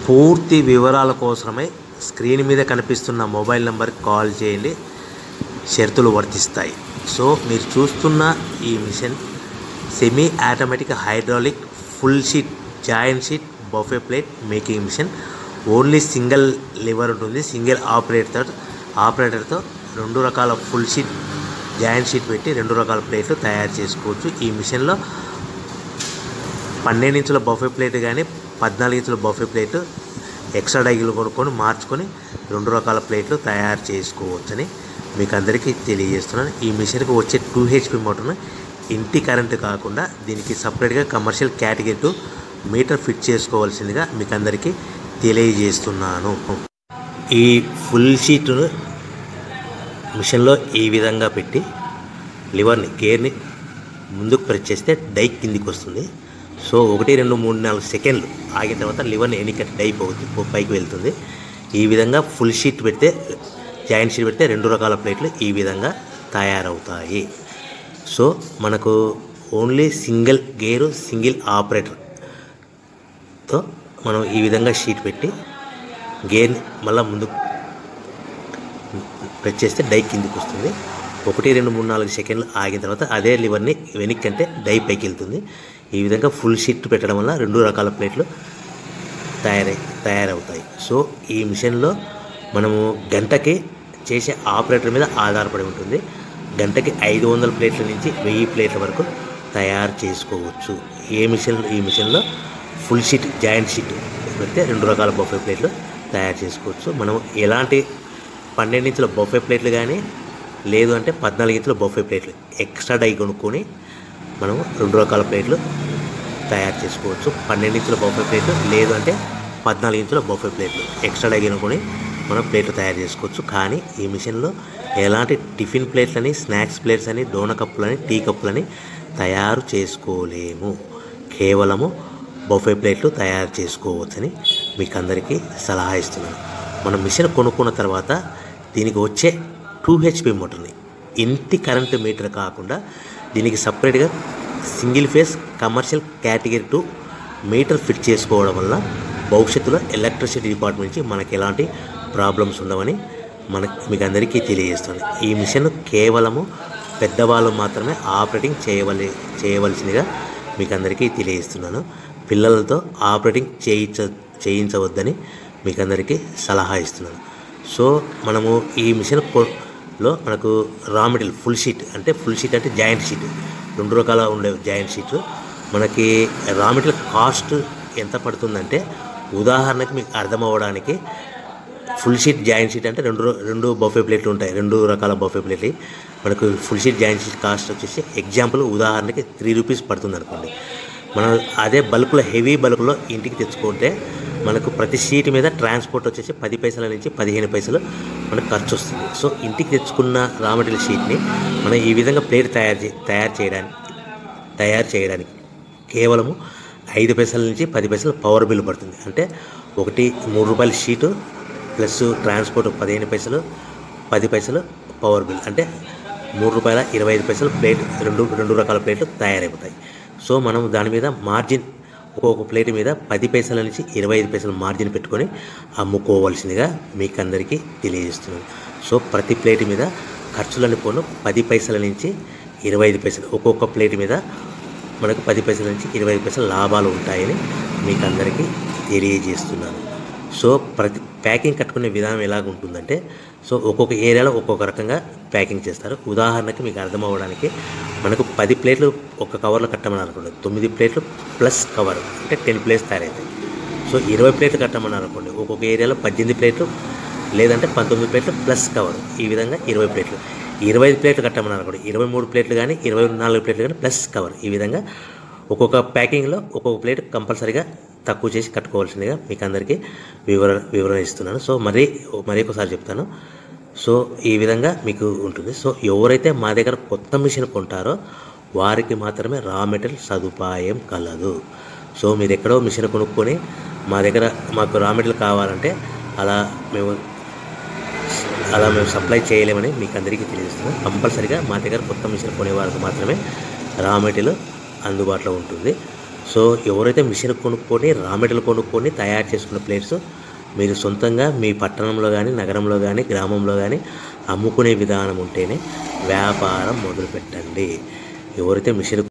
పూర్తి వివరాల కోసమై స్క్రీన్ మీద కనిపిస్తున్న మొబైల్ నెంబర్కి కాల్ చేయండి. షరతులు వర్తిస్తాయి. సో మీరు చూస్తున్న ఈ machine semi automatic hydraulic full sheet joint sheet buffet plate making machine. Only single lever ఉంటుంది. సింగిల్ ఆపరేటర్తో 2 రకాల ఫుల్ షీట్ జాయింట్ షీట్ పెట్టి 2 రకాల ప్లేట్లు తయారు చేసుకోవచ్చు. ఈ మిషన్లో 12 ఇంచుల బఫే ప్లేట్ కానీ 14 ఇంచుల బఫే ప్లేట్ ఎక్స్ట్రా డైగులు కొనుక్కొని మార్చుకొని 2 రకాల ప్లేట్లు తయారు చేసుకోవచ్చని మీకు అందరికీ తెలియజేస్తున్నాను. ఈ మిషన్కి వచ్చే 2 HP మోటార్ను ఇంటి కరెంటు కాకుండా దీనికి సపరేట్గా కమర్షియల్ కేటగిరీ 2 మీటర్ ఫిట్ చేసుకోవాల్సిందిగా మీకు అందరికీ తెలియజేస్తున్నాను. ఈ ఫుల్ షీట్ను మిషన్లో ఈ విధంగా పెట్టి లివర్ని గేర్ని ముందుకు ప్రెస్ చేస్తే డై కిందికి వస్తుంది. సో 1 2 3 4 సెకండ్లు ఆగిన తర్వాత లివర్ని ఎన్నికట్టి డై పైకి వెళ్తుంది. ఈ విధంగా ఫుల్ షీట్ పెడితే జాయింట్ షీట్ పెడితే 2 రకాల ప్లేట్లు ఈ విధంగా తయారవుతాయి. సో మనకు ఓన్లీ సింగిల్ గేరు సింగిల్ ఆపరేటర్తో మనం ఈ విధంగా షీట్ పెట్టి గేర్ని మళ్ళీ ముందుకు ప్రెస్ చేస్తే డై కిందికి వస్తుంది. 1 2 3 4 సెకండ్లు ఆగిన తర్వాత అదే లివర్ని వెనక్కి అంటే డై పైకి వెళ్తుంది. ఈ విధంగా ఫుల్ షీట్ పెట్టడం వల్ల 2 రకాల ప్లేట్లు తయారవుతాయి. సో ఈ మిషన్లో మనము గంటకి చేసే ఆపరేటర్ మీద ఆధారపడి ఉంటుంది. గంటకి 500 ప్లేట్ల నుంచి 1000 ప్లేట్ల వరకు తయారు చేసుకోవచ్చు. ఈ మిషన్లో ఫుల్ షీట్ జాయింట్ షీట్ పెడితే 2 రకాల బఫే ప్లేట్లు తయారు చేసుకోవచ్చు. మనం ఎలాంటి 12 ఇంచుల బఫే ప్లేట్లు కానీ లేదు అంటే 14 ఇంచుల బఫే ప్లేట్లు ఎక్స్ట్రా డై కొనుక్కొని మనం 2 రకాల ప్లేట్లు తయారు చేసుకోవచ్చు. 12 ఇంచుల బఫే ప్లేట్లు లేదు అంటే 14 ఇంచుల బఫే ప్లేట్లు ఎక్స్ట్రా డై కొనుక్కొని మనం ప్లేట్లు తయారు చేసుకోవచ్చు. కానీ ఈ మిషన్లో ఎలాంటి టిఫిన్ ప్లేట్లని స్నాక్స్ ప్లేట్స్ అని డోన కప్పులని టీ కప్పులని తయారు చేసుకోలేము. కేవలము బఫే ప్లేట్లు తయారు చేసుకోవచ్చని మీకు అందరికీ సలహా ఇస్తున్నాను. మనం మిషన్ కొనుక్కున్న తర్వాత దీనికి వచ్చే 2 HP మోటార్ని ఇంటి కరెంటు మీటర్ కాకుండా దీనికి సపరేట్గా single phase commercial category 2 metre fit చేసుకోవడం వల్ల భవిష్యత్తులో ఎలక్ట్రిసిటీ డిపార్ట్మెంట్ నుంచి మనకి ఎలాంటి ప్రాబ్లమ్స్ ఉండవని మీకు అందరికీ తెలియజేస్తుంది. ఈ మిషన్ కేవలము పెద్దవాళ్ళు మాత్రమే ఆపరేటింగ్ చేయవలసిందిగా మీకు అందరికీ తెలియజేస్తున్నాను. పిల్లలతో ఆపరేటింగ్ చేయించవద్దని మీకు అందరికీ సలహా ఇస్తున్నాను. సో మనము ఈ మిషన్లో మనకు రా మెటీరియల్ ఫుల్ షీట్ అంటే జాయింట్ షీట్ 2 రకాల ఉండే జాయింట్ షీట్ మనకి రా మెటీరియల్ కాస్ట్ ఎంత పడుతుందంటే ఉదాహరణకి మీకు అర్థం అవ్వడానికి ఫుల్ షీట్ జాయింట్ షీట్ అంటే 2 బఫే ప్లేట్లు ఉంటాయి. 2 రకాల బఫే ప్లేట్లు మనకు full sheet joint sheet cost వచ్చేసి ఎగ్జాంపుల్ ఉదాహరణకి 3 రూపీస్ పడుతుంది అనుకోండి. మనం అదే బల్క్లో హెవీ బల్క్లో ఇంటికి తెచ్చుకుంటే మనకు ప్రతి షీట్ మీద ట్రాన్స్పోర్ట్ వచ్చేసి 10 పైసల నుంచి 15 పైసలు మనకు ఖర్చు వస్తుంది. సో ఇంటికి తెచ్చుకున్న రా మెటీరియల్ షీట్ని మనం ఈ విధంగా ప్లేట్ తయారు చేయడానికి కేవలము 5 పైసల నుంచి 10 పైసలు పవర్ బిల్ పడుతుంది. అంటే ఒకటి 3 రూపాయల షీటు ప్లస్ ట్రాన్స్పోర్ట్ 15 పైసలు 10 పైసలు పవర్ బిల్ అంటే 3 రూపాయల 25 పైసలు ప్లేట్ 2 రకాల ప్లేట్లు తయారైపోతాయి. సో మనం దాని మీద మార్జిన్ ఒక్కొక్క ప్లేట్ మీద 10 పైసల నుంచి 25 పైసలు మార్జిన్ పెట్టుకొని అమ్ముకోవాల్సిందిగా మీకు అందరికీ తెలియజేస్తున్నాను. సో ప్రతి ప్లేట్ మీద ఖర్చులని పోను 10 పైసల నుంచి 25 పైసలు ఒక్కొక్క ప్లేట్ మీద మనకు 10 పైసల నుంచి 25 పైసలు లాభాలు ఉంటాయని మీకు అందరికీ తెలియజేస్తున్నాను. సో ప్రతి ప్యాకింగ్ కట్టుకునే విధానం ఎలాగ ఉంటుందంటే సో ఒక్కొక్క ఏరియాలో ఒక్కొక్క రకంగా ప్యాకింగ్ చేస్తారు. ఉదాహరణకి మీకు అర్థం అవ్వడానికి మనకు 10 ప్లేట్లు ఒక కవర్లో కట్టమని అనుకోండి 9 ప్లేట్లు ప్లస్ కవర్ అంటే 10 ప్లేట్స్ తయారవుతాయి. సో 20 ప్లేట్లు కట్టమని అనుకోండి ఒక్కొక్క ఏరియాలో 18 ప్లేట్లు లేదంటే 19 ప్లేట్లు ప్లస్ కవర్ ఈ విధంగా 20 ప్లేట్లు. 25 ప్లేట్లు కట్టమని అనుకోండి 23 ప్లేట్లు కానీ 24 ప్లేట్లు కానీ ప్లస్ కవర్ ఈ విధంగా ఒక్కొక్క ప్యాకింగ్లో ఒక్కొక్క ప్లేట్ కంపల్సరీగా తక్కువ చేసి కట్టుకోవాల్సిందిగా మీకు అందరికీ వివరణ ఇస్తున్నాను. సో మరీ ఒకసారి చెప్తాను. సో ఈ విధంగా మీకు ఉంటుంది. సో ఎవరైతే మా దగ్గర కొత్త మిషన్ కొంటారో వారికి మాత్రమే రా మెటీరియల్ సదుపాయం కలదు. సో మీరు ఎక్కడో మిషన్ కొనుక్కొని మాకు రా మెటీరియల్ కావాలంటే అలా మేము సప్లై చేయలేమని మీకు అందరికీ తెలియజేస్తున్నాం. కంపల్సరీగా మా దగ్గర కొత్త మిషన్ కొనే వారికి మాత్రమే రా మెటీరియల్ అందుబాటులో ఉంటుంది. సో ఎవరైతే మిషన్ కొనుక్కొని రా మెటీరియల్ కొనుక్కొని తయారు చేసుకున్న ప్లేట్స్ మీరు సొంతంగా మీ పట్టణంలో కానీ నగరంలో కానీ గ్రామంలో కానీ అమ్ముకునే విధానం ఉంటేనే వ్యాపారం మొదలుపెట్టండి. ఎవరైతే మిషన్